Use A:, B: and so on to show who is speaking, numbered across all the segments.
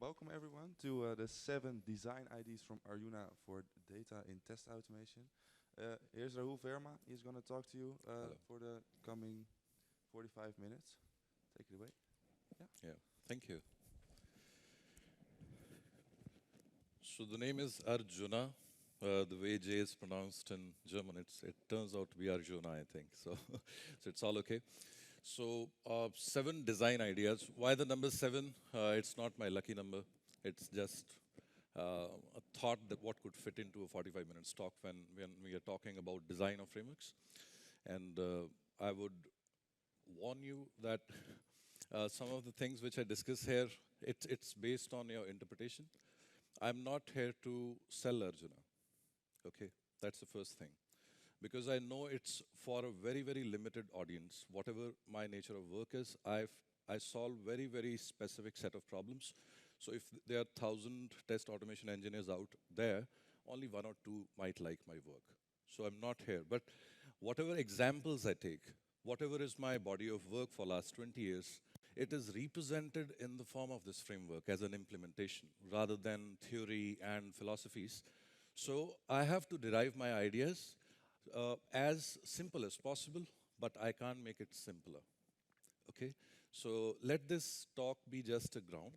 A: Welcome everyone to the 7 design ideas from Arjuna for data in test automation. Here's Rahul Verma. He's going to talk to you
B: Hello.
A: for the coming 45 minutes. Take it away.
B: Yeah, thank you. So the name is Arjuna. The way J is pronounced in German, it turns out to be Arjuna, I think. So, so it's all okay. So 7 design ideas. Why the number 7? It's not my lucky number. It's just a thought that what could fit into a 45 minutes talk when we are talking about design of frameworks. And I would warn you that some of the things which I discuss here, it's based on your interpretation. I'm not here to sell Arjuna. Okay, that's the first thing. Because I know it's for a very, very limited audience. Whatever my nature of work is, I solve very, very specific set of problems. So if there are 1,000 test automation engineers out there, only 1 or 2 might like my work. So I'm not here. But whatever examples I take, whatever is my body of work for last 20 years, it is represented in the form of this framework as an implementation rather than theory and philosophies. So I have to derive my ideas as simple as possible, but I can't make it simpler. Okay? So let this talk be just a ground,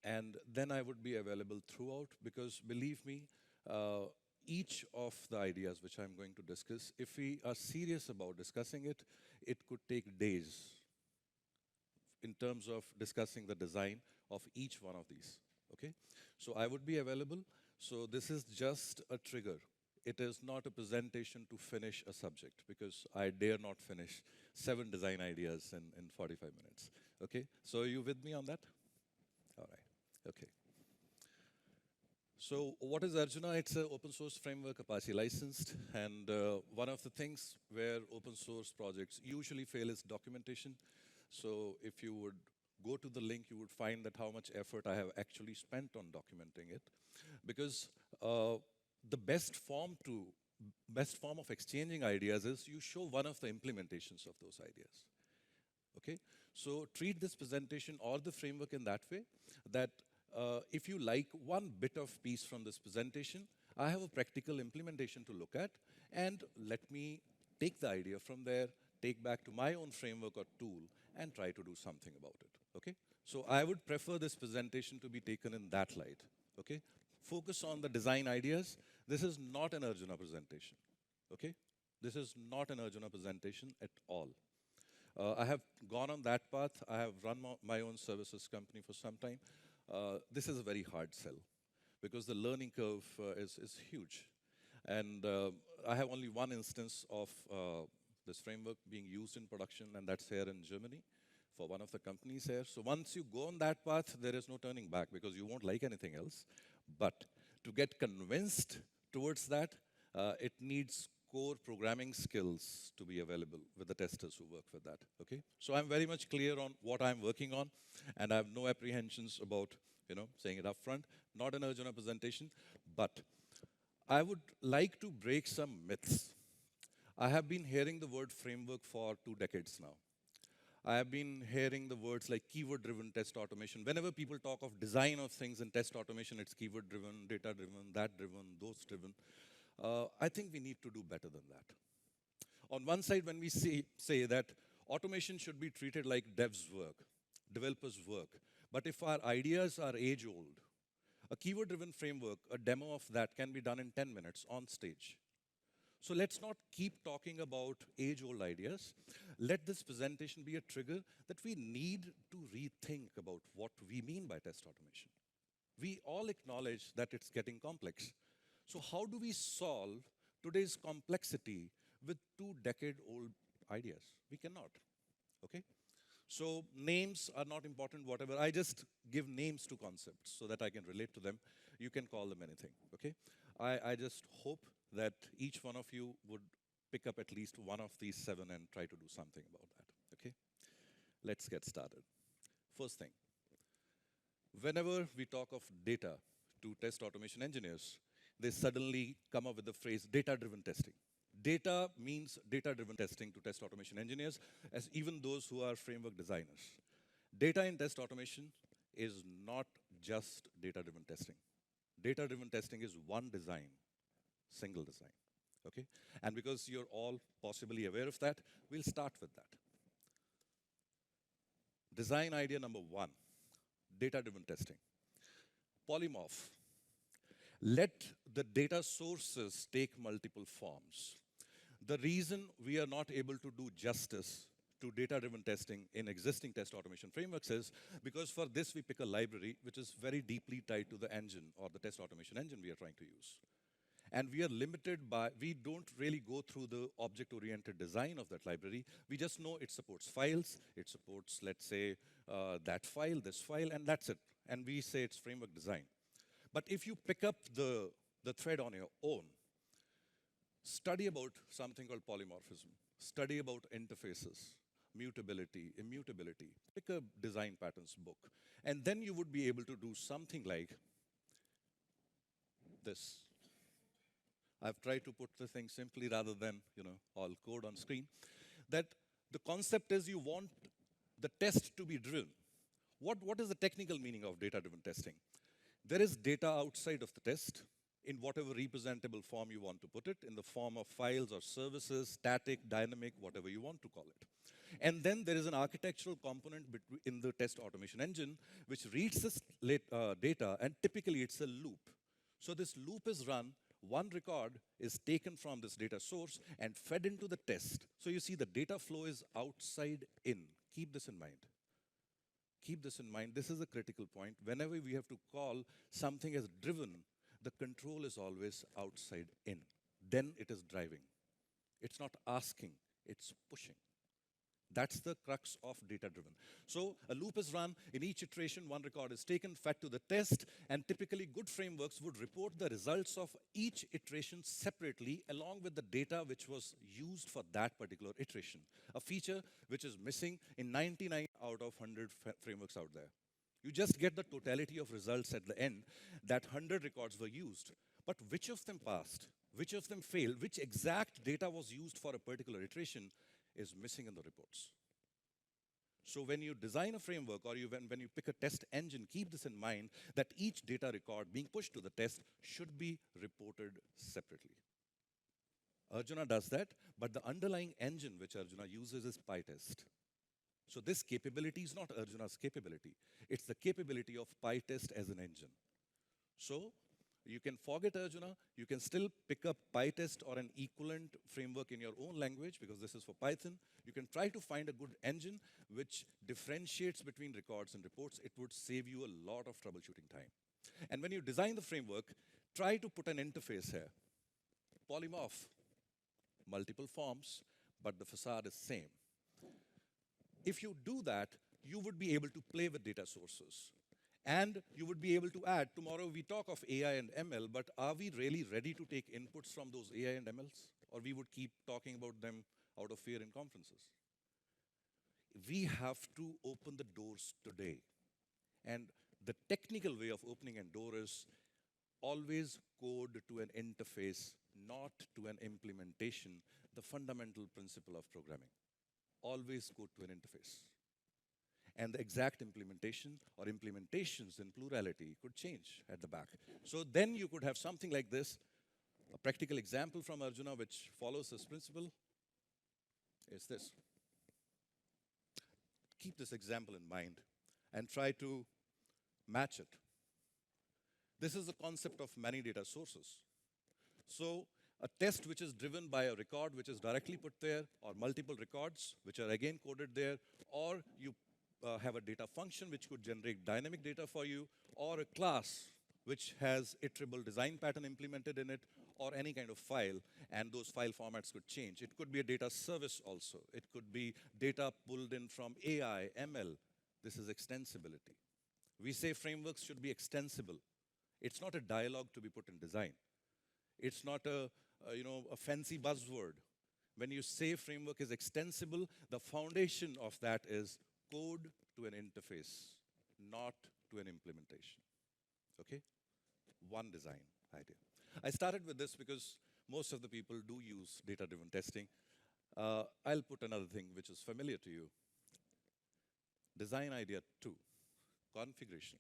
B: and then I would be available throughout because believe me, uh, each of the ideas which I'm going to discuss, if we are serious about discussing it, it could take days in terms of discussing the design of each one of these. Okay? So I would be available. So this is just a trigger. It is not a presentation to finish a subject because I dare not finish 7 design ideas in 45 minutes. Okay? So you with me on that? All right. Okay. So what is Arjuna? It's an open source framework, Apache licensed. And one of the things where open source projects usually fail is documentation. So if you would go to the link, you would find that how much effort I have actually spent on documenting it. Because the best form of exchanging ideas is you show one of the implementations of those ideas. Okay? So treat this presentation or the framework in that way that if you like one bit of piece from this presentation, I have a practical implementation to look at, and let me take the idea from there, take back to my own framework or tool, and try to do something about it. Okay? So I would prefer this presentation to be taken in that light. Okay? Focus on the design ideas. This is not an Arjuna presentation. Okay? This is not an Arjuna presentation at all. I have gone on that path. I have run my own services company for some time. This is a very hard sell because the learning curve is huge. And I have only one instance of this framework being used in production, and that's here in Germany for one of the companies here. So once you go on that path, there is no turning back because you won't like anything else. But to get convinced towards that, it needs core programming skills to be available with the testers who work with that. Okay, so I'm very much clear on what I'm working on, and I have no apprehensions about saying it up front. Not an Arjuna presentation, but I would like to break some myths. I have been hearing the word framework for 2 decades now. I have been hearing the words like keyword-driven test automation. Whenever people talk of design of things in test automation, it's keyword-driven, data-driven, that-driven, those-driven. I think we need to do better than that. On one side, when we say that automation should be treated like devs' work, developers' work, but if our ideas are age-old, a keyword-driven framework, a demo of that can be done in 10 minutes on stage. So let's not keep talking about age-old ideas. Let this presentation be a trigger that we need to rethink about what we mean by test automation. We all acknowledge that it's getting complex. So how do we solve today's complexity with 2-decade-old ideas? We cannot, okay? So names are not important, whatever. I just give names to concepts so that I can relate to them. You can call them anything, okay? I just hope that each one of you would pick up at least one of these 7 and try to do something about that, okay? Let's get started. First thing, whenever we talk of data to test automation engineers, they suddenly come up with the phrase data-driven testing. Data means data-driven testing to test automation engineers, as even those who are framework designers. Data in test automation is not just data-driven testing. Data-driven testing is one design, single design, okay? And because you're all possibly aware of that, we'll start with that. Design idea number one, data-driven testing. Polymorph. Let the data sources take multiple forms. The reason we are not able to do justice to data-driven testing in existing test automation frameworks is because for this we pick a library which is very deeply tied to the engine or the test automation engine we are trying to use. And we are limited by, we don't really go through the object-oriented design of that library. We just know it supports files, it supports, let's say, that file, this file, and that's it. And we say it's framework design. But if you pick up the thread on your own, study about something called polymorphism, study about interfaces, mutability, immutability, pick a design patterns book, and then you would be able to do something like this. I've tried to put the thing simply rather than, all code on screen. That the concept is you want the test to be driven. What is the technical meaning of data-driven testing? There is data outside of the test in whatever representable form you want to put it, in the form of files or services, static, dynamic, whatever you want to call it. And then there is an architectural component in the test automation engine which reads this data, and typically it's a loop. So this loop is run. One record is taken from this data source and fed into the test. So you see the data flow is outside in. Keep this in mind. Keep this in mind. This is a critical point. Whenever we have to call something as driven, the control is always outside in. Then it is driving. It's not asking, it's pushing. That's the crux of data-driven. So a loop is run. In each iteration, one record is taken, fed to the test, and typically good frameworks would report the results of each iteration separately along with the data which was used for that particular iteration. A feature which is missing in 99 out of 100 frameworks out there. You just get the totality of results at the end that 100 records were used. But which of them passed? Which of them failed? Which exact data was used for a particular iteration is missing in the reports. So when you design a framework or when you pick a test engine, keep this in mind that each data record being pushed to the test should be reported separately. Arjuna does that, but the underlying engine which Arjuna uses is PyTest. So this capability is not Arjuna's capability. It's the capability of PyTest as an engine. So you can forget Arjuna. You can still pick up PyTest or an equivalent framework in your own language because this is for Python. You can try to find a good engine which differentiates between records and reports. It would save you a lot of troubleshooting time. And when you design the framework, try to put an interface here. Polymorph, multiple forms, but the facade is same. If you do that, you would be able to play with data sources. And you would be able to add, tomorrow we talk of AI and ML, but are we really ready to take inputs from those AI and MLs? Or we would keep talking about them out of fear in conferences? We have to open the doors today. And the technical way of opening a door is always code to an interface, not to an implementation, the fundamental principle of programming. Always code to an interface. And the exact implementation or implementations in plurality could change at the back. So then you could have something like this. A practical example from Arjuna which follows this principle is this. Keep this example in mind and try to match it. This is the concept of many data sources. So a test which is driven by a record which is directly put there, or multiple records which are again coded there, or you have a data function which could generate dynamic data for you, or a class which has iterable design pattern implemented in it, or any kind of file, and those file formats could change. It could be a data service also. It could be data pulled in from AI, ML. This is extensibility. We say frameworks should be extensible. It's not a dialogue to be put in design. It's not a fancy buzzword. When you say framework is extensible, the foundation of that is code to an interface, not to an implementation. Okay? One design idea. I started with this because most of the people do use data-driven testing. I'll put another thing which is familiar to you. Design idea 2, configuration.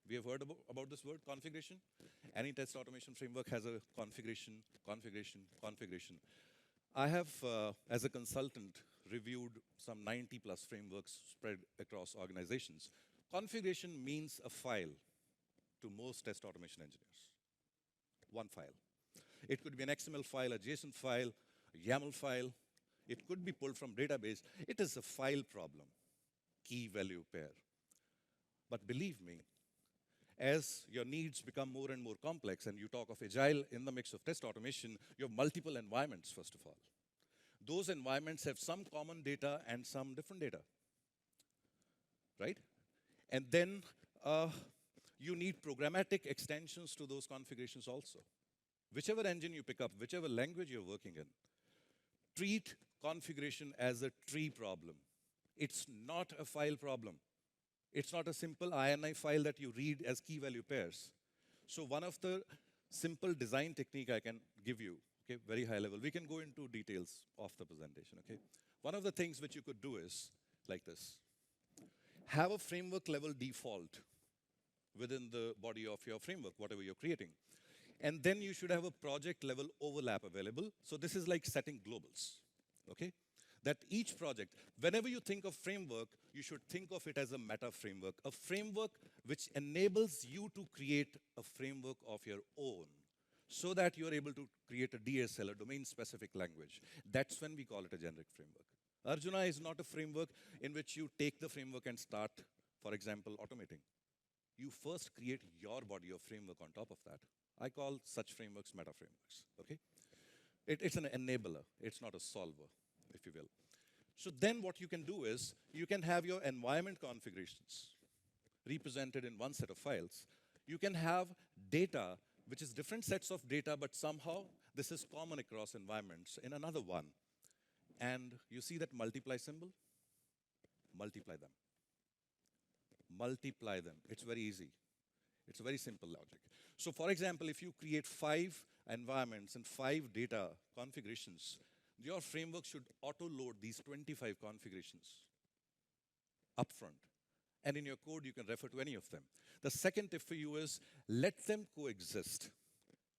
B: We have heard about this word, configuration? Any test automation framework has a configuration, configuration, configuration. I have, as a consultant, reviewed some 90 plus frameworks spread across organizations. Configuration means a file to most test automation engineers. One file. It could be an XML file, a JSON file, a YAML file. It could be pulled from database. It is a file problem, key value pair. But believe me, as your needs become more and more complex and you talk of agile in the mix of test automation, you have multiple environments, first of all. Those environments have some common data and some different data, right? And then you need programmatic extensions to those configurations also. Whichever engine you pick up, whichever language you're working in, treat configuration as a tree problem. It's not a file problem. It's not a simple INI file that you read as key value pairs. So one of the simple design technique I can give you, okay, very high level. We can go into details of the presentation, okay? One of the things which you could do is like this. Have a framework level default within the body of your framework, whatever you're creating. And then you should have a project level overlap available. So this is like setting globals, okay? That each project, whenever you think of framework, you should think of it as a meta framework, a framework which enables you to create a framework of your own so that you're able to create a DSL, a domain-specific language. That's when we call it a generic framework. Arjuna is not a framework in which you take the framework and start, for example, automating. You first create your body of framework on top of that. I call such frameworks meta frameworks, okay? It's an enabler. It's not a solver, if you will. So then what you can do is, you can have your environment configurations represented in one set of files. You can have data, which is different sets of data, but somehow this is common across environments in another one. And you see that multiply symbol? Multiply them. Multiply them. It's very easy. It's a very simple logic. So for example, if you create 5 environments and 5 data configurations, your framework should auto-load these 25 configurations upfront. And in your code, you can refer to any of them. The second tip for you is, let them coexist.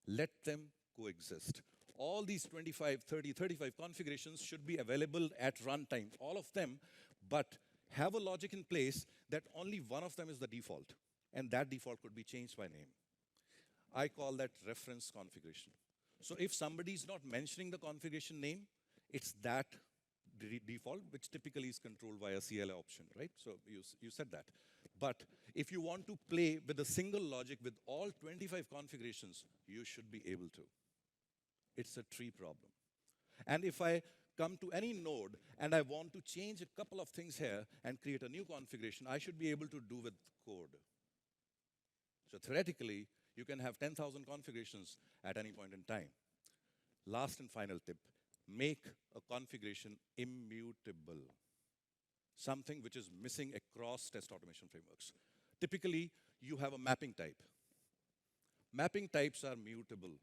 B: Let them coexist. All these 25, 30, 35 configurations should be available at runtime, all of them, but have a logic in place that only one of them is the default. And that default could be changed by name. I call that reference configuration. So if somebody is not mentioning the configuration name, it's that default, which typically is controlled via CLI option, right? So you said that. But if you want to play with a single logic with all 25 configurations, you should be able to. It's a tree problem. And if I come to any node and I want to change a couple of things here and create a new configuration, I should be able to do with code. So theoretically, you can have 10,000 configurations at any point in time. Last and final tip, make a configuration immutable. Something which is missing across test automation frameworks. Typically, you have a mapping type. Mapping types are mutable.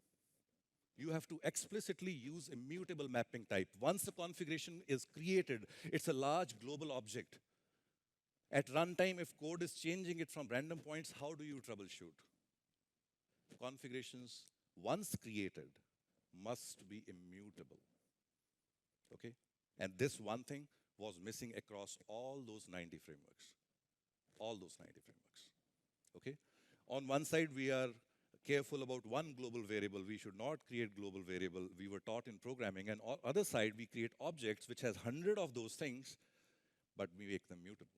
B: You have to explicitly use immutable mapping type. Once the configuration is created, it's a large global object. At runtime, if code is changing it from random points, how do you troubleshoot? Configurations, once created, must be immutable. Okay? And this one thing was missing across all those 90 frameworks. All those 90 frameworks. Okay? On one side, we are careful about one global variable. We should not create global variable. We were taught in programming. And on other side, we create objects which has 100 of those things, but we make them mutable.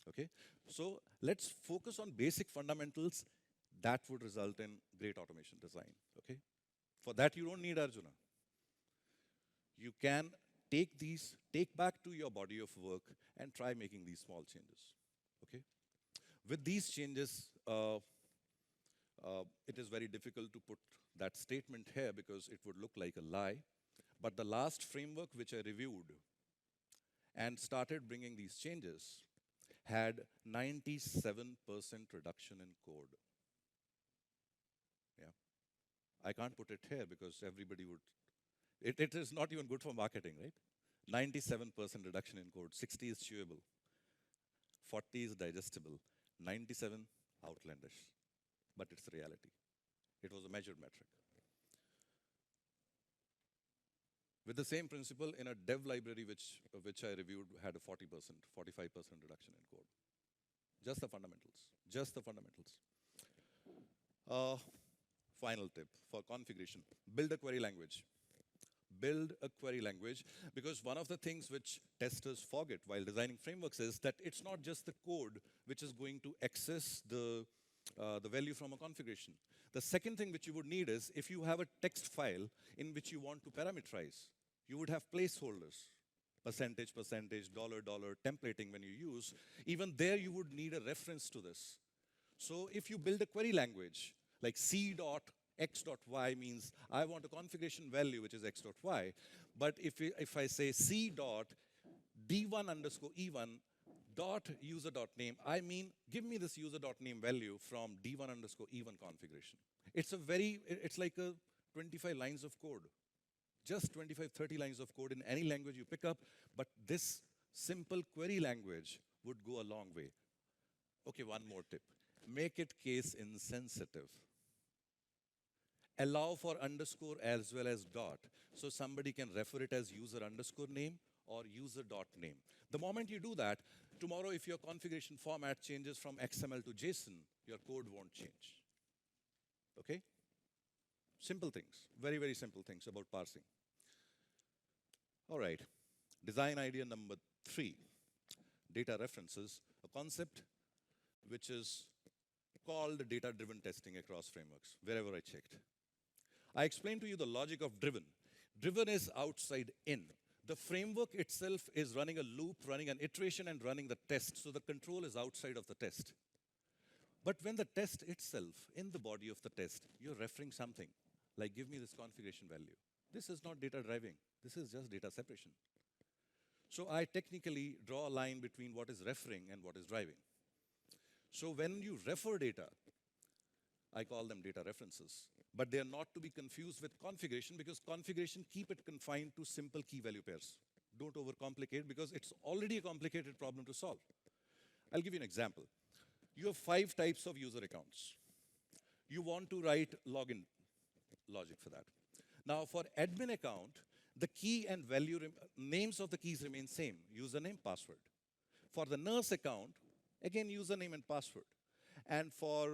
B: Okay? So let's focus on basic fundamentals that would result in great automation design. Okay? For that, you don't need Arjuna. You can take back to your body of work and try making these small changes. Okay? With these changes, it is very difficult to put that statement here because it would look like a lie. But the last framework which I reviewed and started bringing these changes had 97% reduction in code. Yeah. I can't put it here because everybody would. It is not even good for marketing, right? 97% reduction in code, 60 is chewable. 40 is digestible, 97 outlandish. But it's reality. It was a measured metric. With the same principle, in a dev library which I reviewed had a 40%, 45% reduction in code. Just the fundamentals. Just the fundamentals. Final tip for configuration. Build a query language. Build a query language, because one of the things which testers forget while designing frameworks is that it's not just the code which is going to access the value from a configuration. The second thing which you would need is, if you have a text file in which you want to parameterize, you would have placeholders, percentage, percentage, dollar, dollar, templating when you use. Even there you would need a reference to this. So if you build a query language, like c.x.y means I want a configuration value which is x.y, but if I say c.d1 underscore e1 dot user dot name, I mean give me this user dot name value from d1 underscore e1 configuration. It's like a 25 lines of code. Just 25, 30 lines of code in any language you pick up, but this simple query language would go a long way. Okay, one more tip. Make it case insensitive. Allow for underscore as well as dot, so somebody can refer it as user underscore name or user dot name. The moment you do that, tomorrow if your configuration format changes from XML to JSON, your code won't change. Okay? Simple things, very, very simple things about parsing. All right, design idea number 3, data references, a concept which is called data-driven testing across frameworks, wherever I checked. I explained to you the logic of driven. Driven is outside in. The framework itself is running a loop, running an iteration, and running the test, so the control is outside of the test. But when the test itself, in the body of the test, you're referring something, like give me this configuration value. This is not data driving. This is just data separation. So I technically draw a line between what is referring and what is driving. So when you refer data, I call them data references. But they are not to be confused with configuration, because configuration, keep it confined to simple key value pairs. Don't overcomplicate, because it's already a complicated problem to solve. I'll give you an example. You have 5 types of user accounts. You want to write login logic for that. Now, for admin account, the key and value names of the keys remain same, username, password. For the nurse account, again, username and password. And for,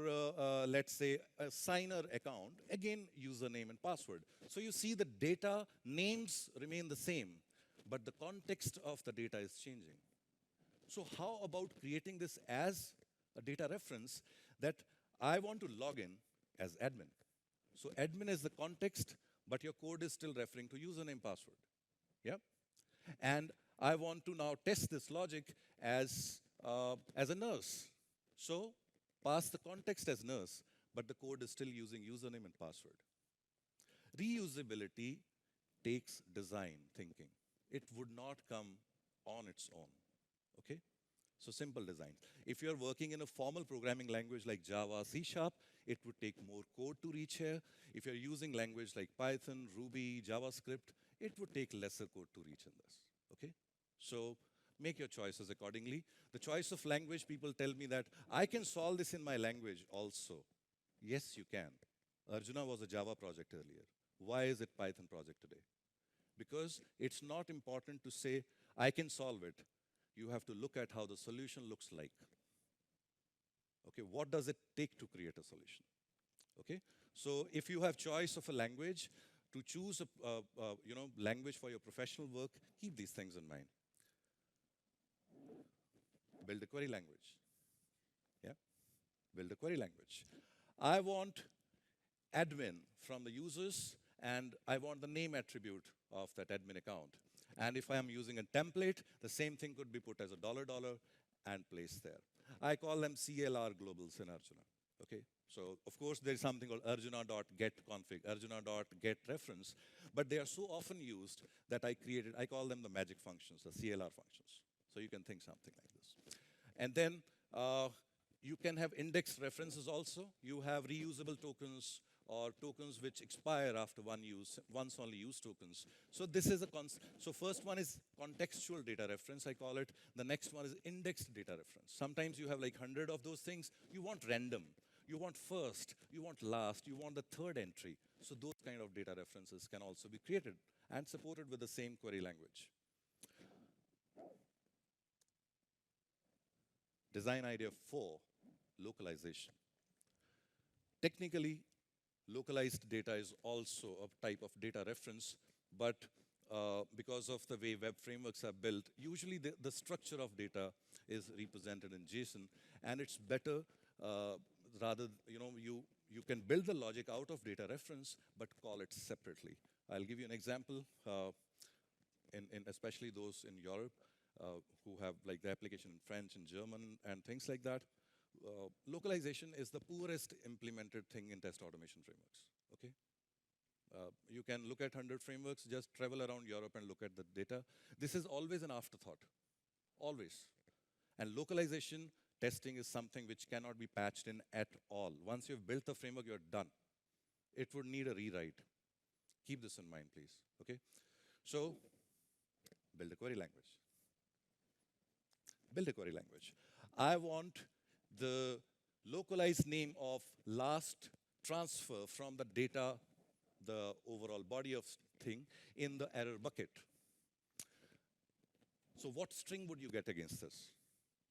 B: let's say, a signer account, again, username and password. So you see the data names remain the same, but the context of the data is changing. So how about creating this as a data reference that I want to log in as admin? So admin is the context, but your code is still referring to username, password. Yeah? And I want to now test this logic as a nurse. So pass the context as nurse, but the code is still using username and password. Reusability takes design thinking. It would not come on its own. Okay? So simple design. If you're working in a formal programming language like Java, C#, it would take more code to reach here. If you're using language like Python, Ruby, JavaScript, it would take lesser code to reach in this. Okay? So make your choices accordingly. The choice of language, people tell me that I can solve this in my language also. Yes, you can. Arjuna was a Java project earlier. Why is it Python project today? Because it's not important to say, I can solve it. You have to look at how the solution looks like. Okay, what does it take to create a solution? Okay, so if you have choice of a language, to choose a language for your professional work, keep these things in mind. Build a query language. Yeah, build a query language. I want admin from the users, and I want the name attribute of that admin account. And if I am using a template, the same thing could be put as a $, and placed there. I call them CLR globals in Arjuna. Okay, so of course there's something called arjuna.getConfig, arjuna.getReference, but they are so often used that I call them the magic functions, the CLR functions. So you can think something like this. And then you can have index references also. You have reusable tokens or tokens which expire after one use, once only use tokens. So this is a so first one is contextual data reference, I call it. The next one is indexed data reference. Sometimes you have like 100 of those things. You want random. You want first, you want last, you want the third entry. So those kind of data references can also be created and supported with the same query language. Design idea 4, localization. Technically, localized data is also a type of data reference, but because of the way web frameworks are built, usually the structure of data is represented in JSON, and it's better rather, you can build the logic out of data reference, but call it separately. I'll give you an example, in especially those in Europe who have like the application in French and German and things like that. Localization is the poorest implemented thing in test automation frameworks, okay? You can look at 100 frameworks, just travel around Europe and look at the data. This is always an afterthought, always. And localization testing is something which cannot be patched in at all. Once you've built the framework, you're done. It would need a rewrite. Keep this in mind, please, okay? So, build a query language. Build a query language. I want the localized name of last transfer from the data, the overall body of thing, in the error bucket. So what string would you get against this?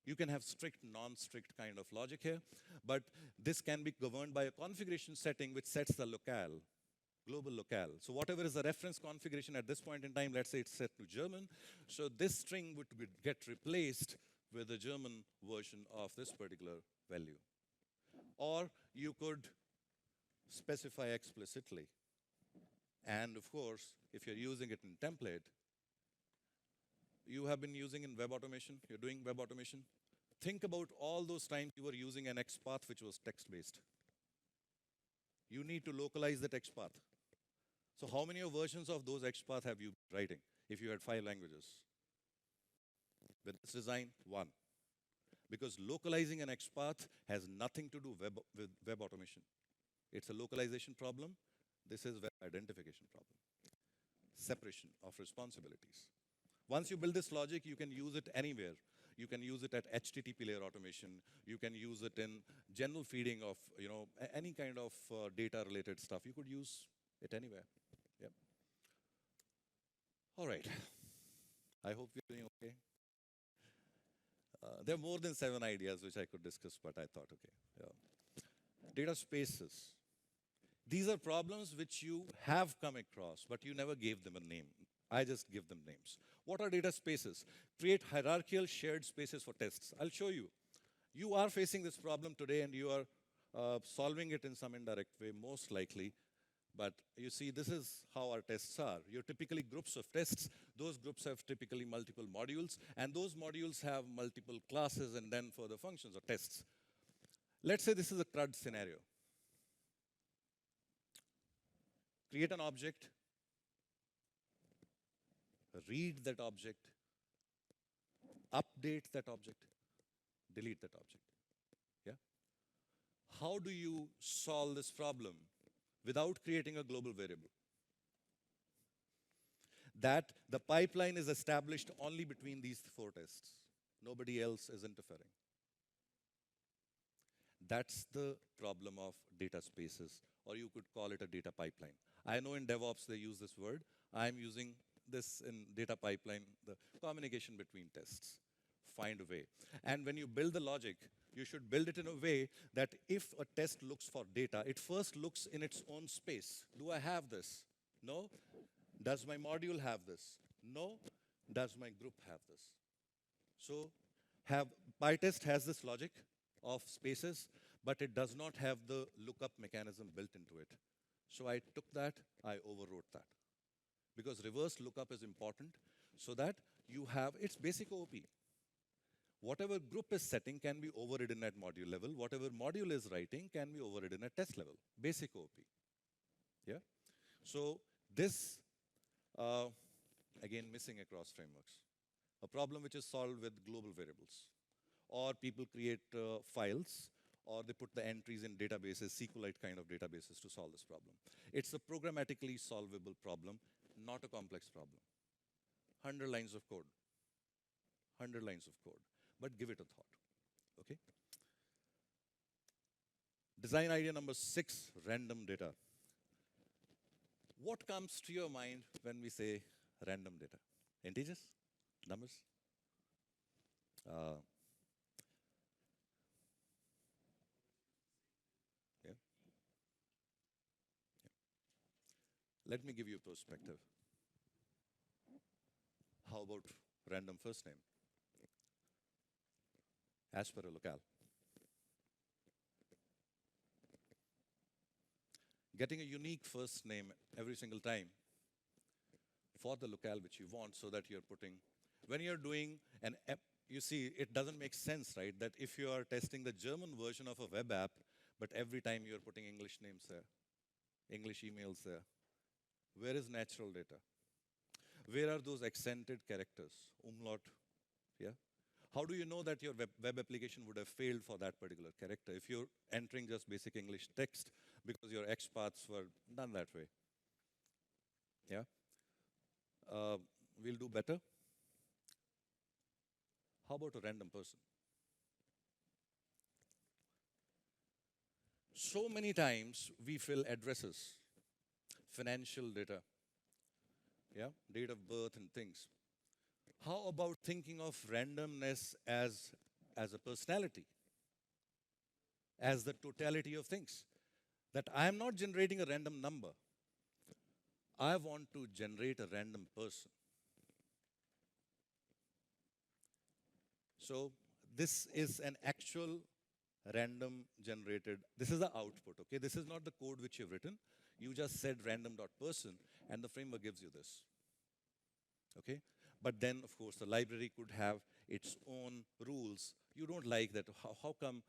B: You can have strict, non-strict kind of logic here, but this can be governed by a configuration setting which sets the locale, global locale. So whatever is the reference configuration at this point in time, let's say it's set to German, so this string would get replaced with the German version of this particular value. Or you could specify explicitly. And of course, if you're using it in template, you have been using in web automation, you're doing web automation. Think about all those times you were using an XPath which was text-based. You need to localize the XPath. So how many versions of those XPath have you been writing if you had 5 languages? With this design, 1. Because localizing an XPath has nothing to do with web automation. It's a localization problem. This is web identification problem. Separation of responsibilities. Once you build this logic, you can use it anywhere. You can use it at HTTP layer automation. You can use it in general feeding of, any kind of data-related stuff. You could use it anywhere. Yep. All right. I hope you're doing okay. There are more than 7 ideas which I could discuss, but I thought, okay. Yeah. Data spaces. These are problems which you have come across, but you never gave them a name. I just give them names. What are data spaces? Create hierarchical shared spaces for tests. I'll show you. You are facing this problem today, and you are solving it in some indirect way, most likely. But you see, this is how our tests are. You're typically groups of tests. Those groups have typically multiple modules, and those modules have multiple classes and then further functions or tests. Let's say this is a CRUD scenario. Create an object, read that object, update that object, delete that object. Yeah? How do you solve this problem without creating a global variable? That the pipeline is established only between these 4 tests. Nobody else is interfering. That's the problem of data spaces, or you could call it a data pipeline. I know in DevOps they use this word. I'm using this in data pipeline, the communication between tests. Find a way. And when you build the logic, you should build it in a way that if a test looks for data, it first looks in its own space. Do I have this? No. Does my module have this? No. Does my group have this? So PyTest has this logic of spaces, but it does not have the lookup mechanism built into it. So I took that, I overwrote that. Because reverse lookup is important so that you have its basic OP. Whatever group is setting can be overridden at module level. Whatever module is writing can be overridden at test level. Basic OP. Yeah? So this, again, missing across frameworks. A problem which is solved with global variables. Or people create files, or they put the entries in databases, SQLite kind of databases to solve this problem. It's a programmatically solvable problem, not a complex problem. 100 lines of code. 100 lines of code. But give it a thought. Okay? Design idea number 6, random data. What comes to your mind when we say random data? Integers? Numbers? Yeah. Let me give you a perspective. How about random first name? As per a locale. Getting a unique first name every single time for the locale which you want, so that you're putting, when you're doing an app, you see, it doesn't make sense, right? That if you are testing the German version of a web app, but every time you're putting English names there, English emails there, where is natural data? Where are those accented characters? Umlaut, yeah? How do you know that your web application would have failed for that particular character if you're entering just basic English text because your XPaths were done that way? Yeah? We'll do better. How about a random person? So many times we fill addresses, financial data, yeah, date of birth and things. How about thinking of randomness as a personality, as the totality of things? That I am not generating a random number. I want to generate a random person. So this is an actual random generated, this is the output, okay? This is not the code which you've written. You just said random.person, and the framework gives you this, okay? But then, of course, the library could have its own rules. You don't like that. How come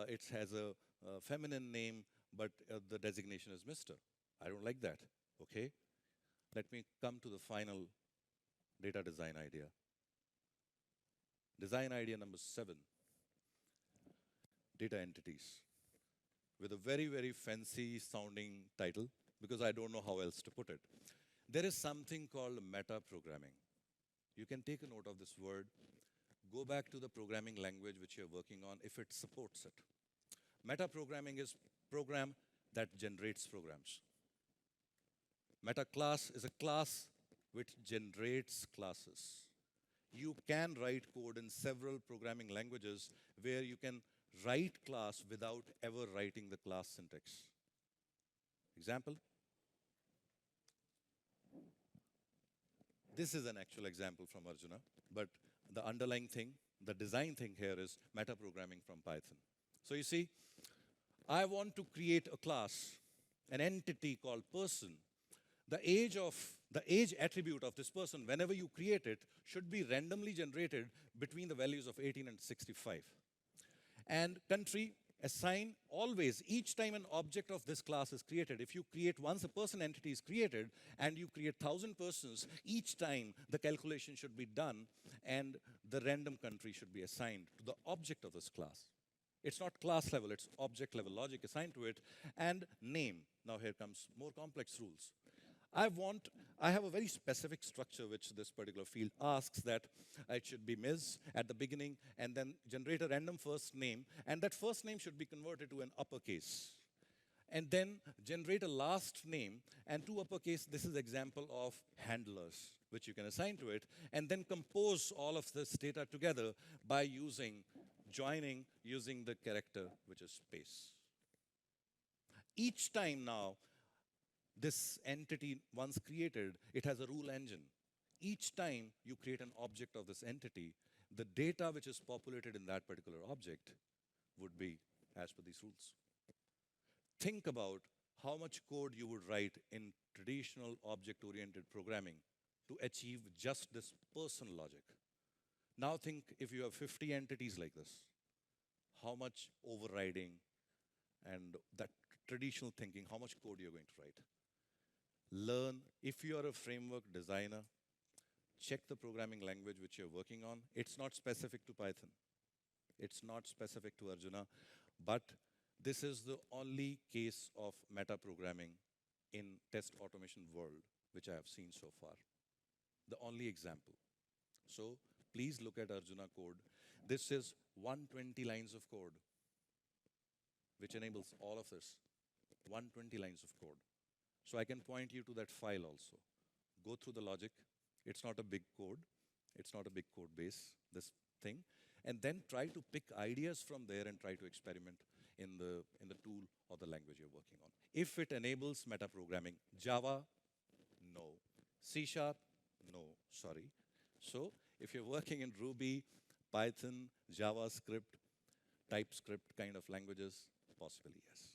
B: it has a feminine name, but the designation is Mr.? I don't like that, okay? Let me come to the final data design idea. Design idea number 7, data entities, with a very, very fancy sounding title, because I don't know how else to put it. There is something called meta programming. You can take a note of this word, go back to the programming language which you're working on if it supports it. Meta programming is program that generates programs. Meta class is a class which generates classes. You can write code in several programming languages where you can write class without ever writing the class syntax. Example? This is an actual example from Arjuna, but the underlying thing, the design thing here is meta programming from Python. So you see, I want to create a class, an entity called person. The age attribute of this person, whenever you create it, should be randomly generated between the values of 18 and 65. And country, assign always, each time an object of this class is created, if you create, once a person entity is created, and you create 1,000 persons, each time the calculation should be done, and the random country should be assigned to the object of this class. It's not class level, it's object level logic assigned to it, and name. Now here comes more complex rules. I have a very specific structure which this particular field asks, that it should be Ms. at the beginning and then generate a random first name, and that first name should be converted to an uppercase. And then generate a last name and two uppercase. This is example of handlers which you can assign to it, and then compose all of this data together by joining using the character which is space. Each time now, this entity, once created, it has a rule engine. Each time you create an object of this entity, the data which is populated in that particular object would be as per these rules. Think about how much code you would write in traditional object-oriented programming to achieve just this person logic. Now think if you have 50 entities like this, how much overriding and that traditional thinking, how much code you're going to write. Learn, if you are a framework designer, check the programming language which you're working on. It's not specific to Python. It's not specific to Arjuna, but this is the only case of meta programming in test automation world which I have seen so far. The only example. So please look at Arjuna code. This is 120 lines of code, which enables all of this. 120 lines of code. So I can point you to that file also. Go through the logic. It's not a big code. It's not a big code base, this thing. And then try to pick ideas from there and try to experiment in the tool or the language you're working on. If it enables metaprogramming, Java, no. C#, no, sorry. So if you're working in Ruby, Python, JavaScript, TypeScript kind of languages, possibly yes.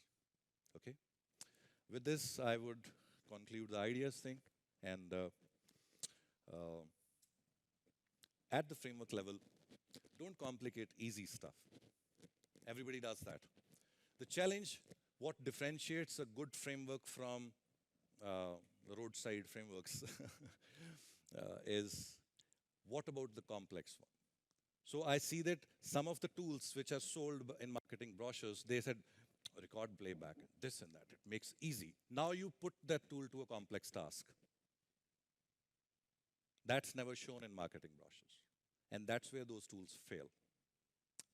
B: Okay? With this, I would conclude the ideas thing. And at the framework level, don't complicate easy stuff. Everybody does that. The challenge, what differentiates a good framework from the roadside frameworks is what about the complex one? So I see that some of the tools which are sold in marketing brochures, they said record playback, this and that. It makes easy. Now you put that tool to a complex task. That's never shown in marketing brochures. And that's where those tools fail.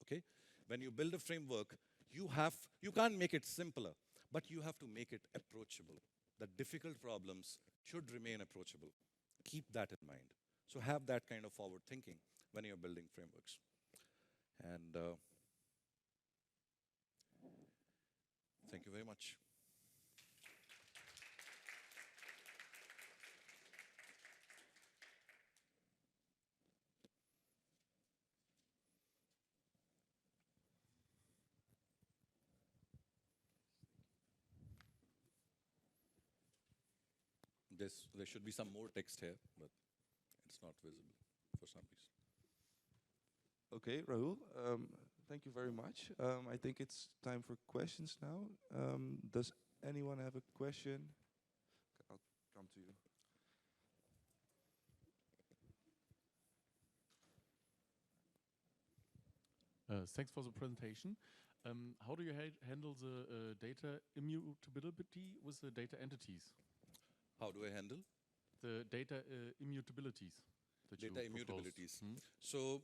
B: Okay? When you build a framework, you can't make it simpler, but you have to make it approachable. The difficult problems should remain approachable. Keep that in mind. So have that kind of forward thinking when you're building frameworks. And thank you very much. There should be some more text here, but it's not visible for some reason.
A: Okay, Rahul, thank you very much. I think it's time for questions now. Does anyone have a question? I'll come to you.
C: Thanks for the presentation. How do you handle the data immutability with the data entities?
B: How do I handle?
C: The data immutabilities.
B: Data immutabilities. So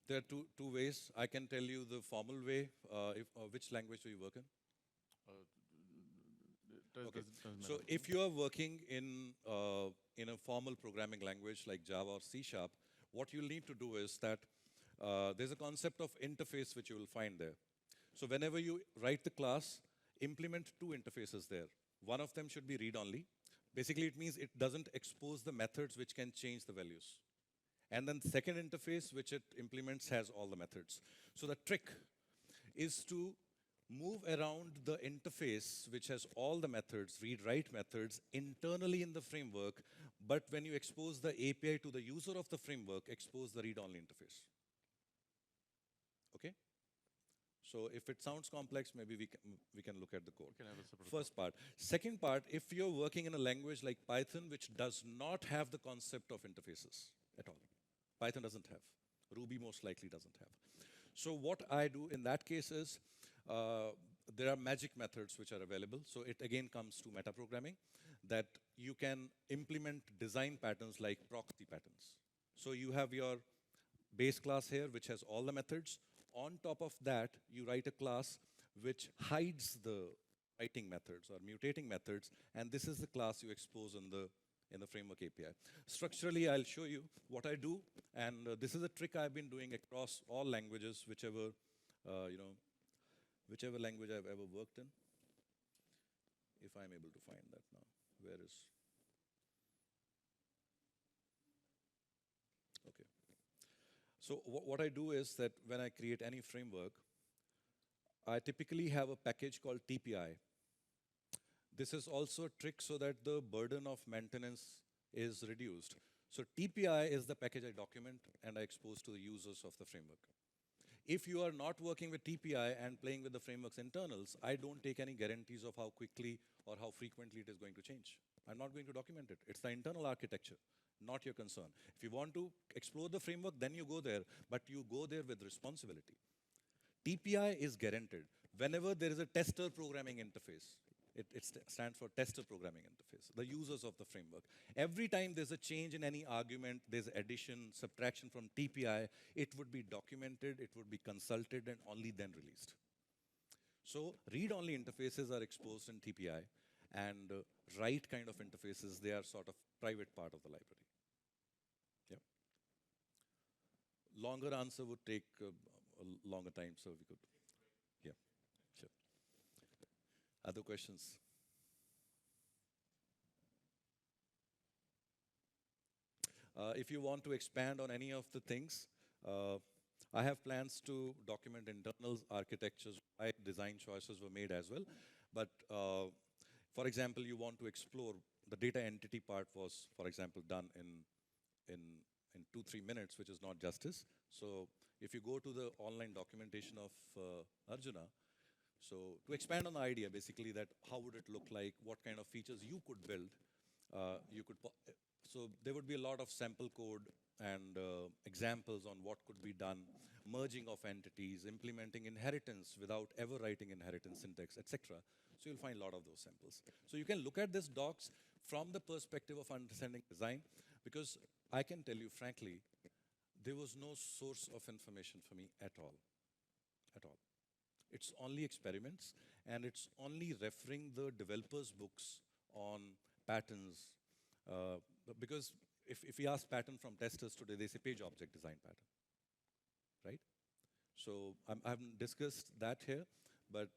B: there are two ways. I can tell you the formal way. Which language do you work in? Okay. So if you are working in a formal programming language like Java or C#, what you'll need to do is that there's a concept of interface which you will find there. So whenever you write the class, implement two interfaces there. One of them should be read-only. Basically, it means it doesn't expose the methods which can change the values. And then the second interface which it implements has all the methods. So the trick is to move around the interface which has all the methods, read-write methods, internally in the framework, but when you expose the API to the user of the framework, expose the read-only interface. Okay? So if it sounds complex, maybe we can look at the code. First part. Second part, if you're working in a language like Python, which does not have the concept of interfaces at all. Python doesn't have. Ruby most likely doesn't have. So what I do in that case is, there are magic methods which are available. So it again comes to metaprogramming, that you can implement design patterns like proxy patterns. So you have your base class here, which has all the methods. On top of that, you write a class which hides the writing methods or mutating methods, and this is the class you expose in the framework API. Structurally, I'll show you what I do, and this is a trick I've been doing across all languages, whichever language I've ever worked in. If I'm able to find that now, where is? Okay. So what I do is that when I create any framework, I typically have a package called TPI. This is also a trick so that the burden of maintenance is reduced. So TPI is the package I document and I expose to the users of the framework. if you are not working with TPI and playing with the framework's internals, I don't take any guarantees of how quickly or how frequently it is going to change. I'm not going to document it. It's the internal architecture, not your concern. If you want to explore the framework, then you go there, but you go there with responsibility. TPI is guaranteed. Whenever there is a tester programming interface, it stands for tester programming interface, the users of the framework. Every time there's a change in any argument, there's addition, subtraction from TPI, it would be documented, it would be consulted, and only then released. So read-only interfaces are exposed in TPI, and write kind of interfaces, they are sort of private part of the library. Yeah. Longer answer would take a longer time, so we could. Yeah, sure. Other questions? If you want to expand on any of the things, I have plans to document internal architectures, why design choices were made as well. But for example, you want to explore the data entity part was, for example, done in 2-3 minutes, which is not justice. So if you go to the online documentation of Arjuna, so to expand on the idea, basically, that how would it look like, what kind of features you could build, so there would be a lot of sample code and examples on what could be done, merging of entities, implementing inheritance without ever writing inheritance syntax, etc. So you'll find a lot of those samples. So you can look at these docs from the perspective of understanding design, because I can tell you frankly, there was no source of information for me at all. At all. It's only experiments, and it's only referring the developers' books on patterns. Because if we ask pattern from testers today, they say page object design pattern, right? So I haven't discussed that here, but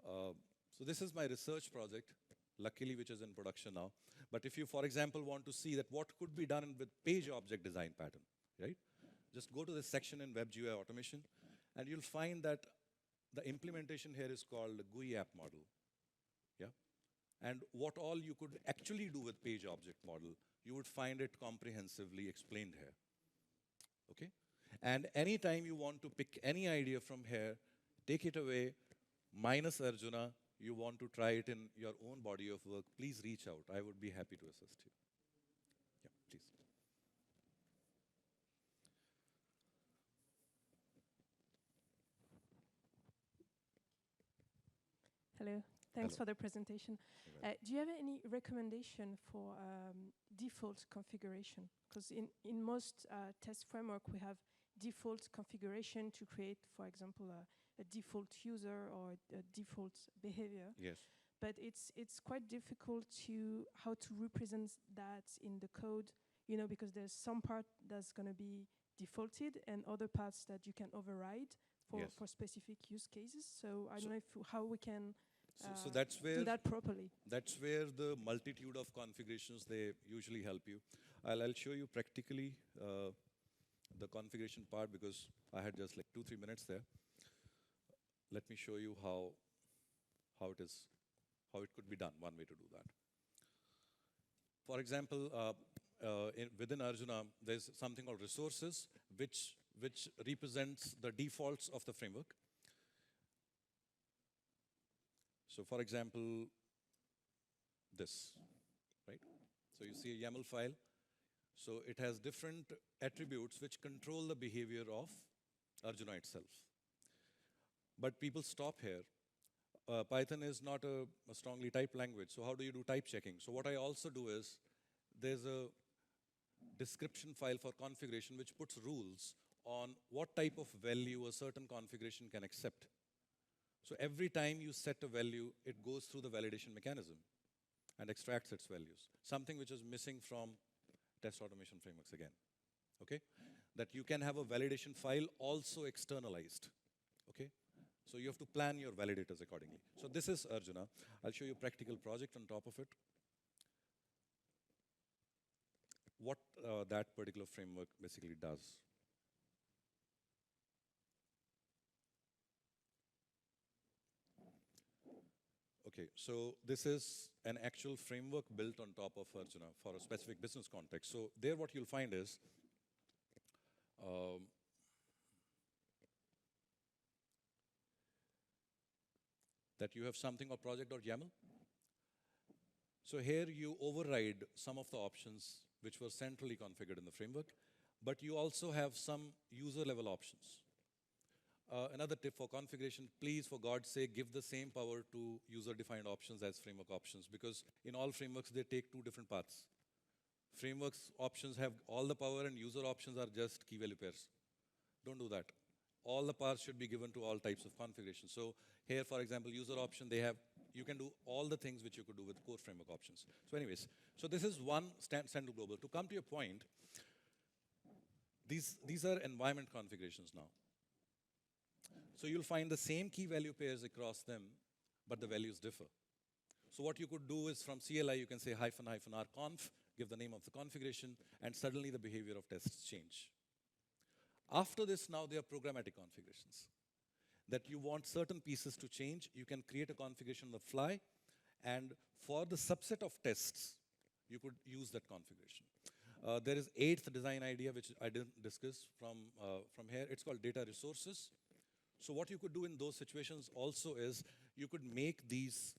B: so this is my research project, luckily, which is in production now. But if you, for example, want to see that what could be done with page object design pattern, right? Just go to this section in WebGUI automation, and you'll find that the implementation here is called the GUI app model. Yeah? And what all you could actually do with page object model, you would find it comprehensively explained here. Okay? And anytime you want to pick any idea from here, take it away, minus Arjuna, you want to try it in your own body of work, please reach out. I would be happy to assist you. Yeah, please.
D: Hello. Thanks
B: Hello.
D: for the presentation. Do you have any recommendation for default configuration? Because in most test framework, we have default configuration to create, for example, a default user or a default behavior.
B: Yes.
D: But it's quite difficult to how to represent that in the code, you know, because there's some part that's going to be defaulted and other parts that you can override for specific use cases. So I don't know how we can
B: so that's where
D: do that properly.
B: That's where the multitude of configurations, they usually help you. I'll show you practically the configuration part, because I had just like 2-3 minutes there. Let me show you how it could be done, one way to do that. For example, within Arjuna, there's something called resources, which represents the defaults of the framework. So for example, this, right? So you see a YAML file. So it has different attributes which control the behavior of Arjuna itself. But people stop here. Python is not a strongly typed language, so how do you do type checking? So what I also do is, there's a description file for configuration which puts rules on what type of value a certain configuration can accept. So every time you set a value, it goes through the validation mechanism and extracts its values. Something which is missing from test automation frameworks again, okay? That you can have a validation file also externalized, okay? So you have to plan your validators accordingly. So this is Arjuna. I'll show you a practical project on top of it. What that particular framework basically does. Okay, so this is an actual framework built on top of Arjuna for a specific business context. So there what you'll find is, that you have something called project.yaml. So here you override some of the options which were centrally configured in the framework, but you also have some user-level options. Another tip for configuration, please, for God's sake, give the same power to user-defined options as framework options, because in all frameworks, they take two different paths. Frameworks options have all the power, and user options are just key value pairs. Don't do that. All the paths should be given to all types of configuration. So here, for example, user option, you can do all the things which you could do with core framework options. So anyways, so this is one standard global. To come to your point, these are environment configurations now. So you'll find the same key value pairs across them, but the values differ. So what you could do is from CLI, you can say --rconf, give the name of the configuration, and suddenly the behavior of tests change. After this, now there are programmatic configurations. That you want certain pieces to change, you can create a configuration on the fly, and for the subset of tests, you could use that configuration. There is 8th design idea, which I didn't discuss from here. It's called data resources. So what you could do in those situations also is you could make these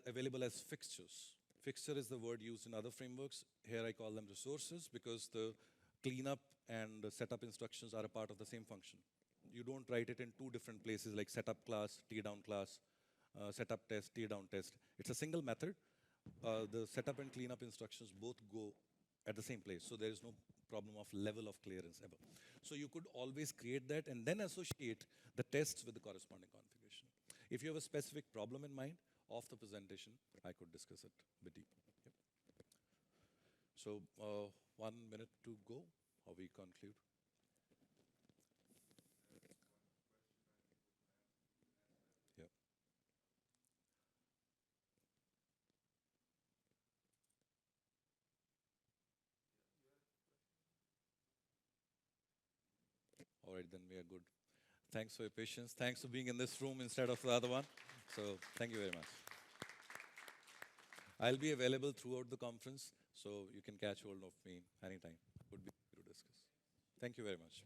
B: available as fixtures. Fixture is the word used in other frameworks. Here I call them resources because the cleanup and the setup instructions are a part of the same function. You don't write it in two different places like setup class, teardown class, setup test, teardown test. It's a single method. The setup and cleanup instructions both go at the same place. So there is no problem of level of clearance ever. So you could always create that and then associate the tests with the corresponding configuration. If you have a specific problem in mind of the presentation, I could discuss it a bit deeper. Yep. So 1 minute to go, or we conclude. Yeah. All right, then we are good. Thanks for your patience. Thanks for being in this room instead of the other one. So thank you very much. I'll be available throughout the conference, so you can catch hold of me anytime. Would be happy to discuss. Thank you very much.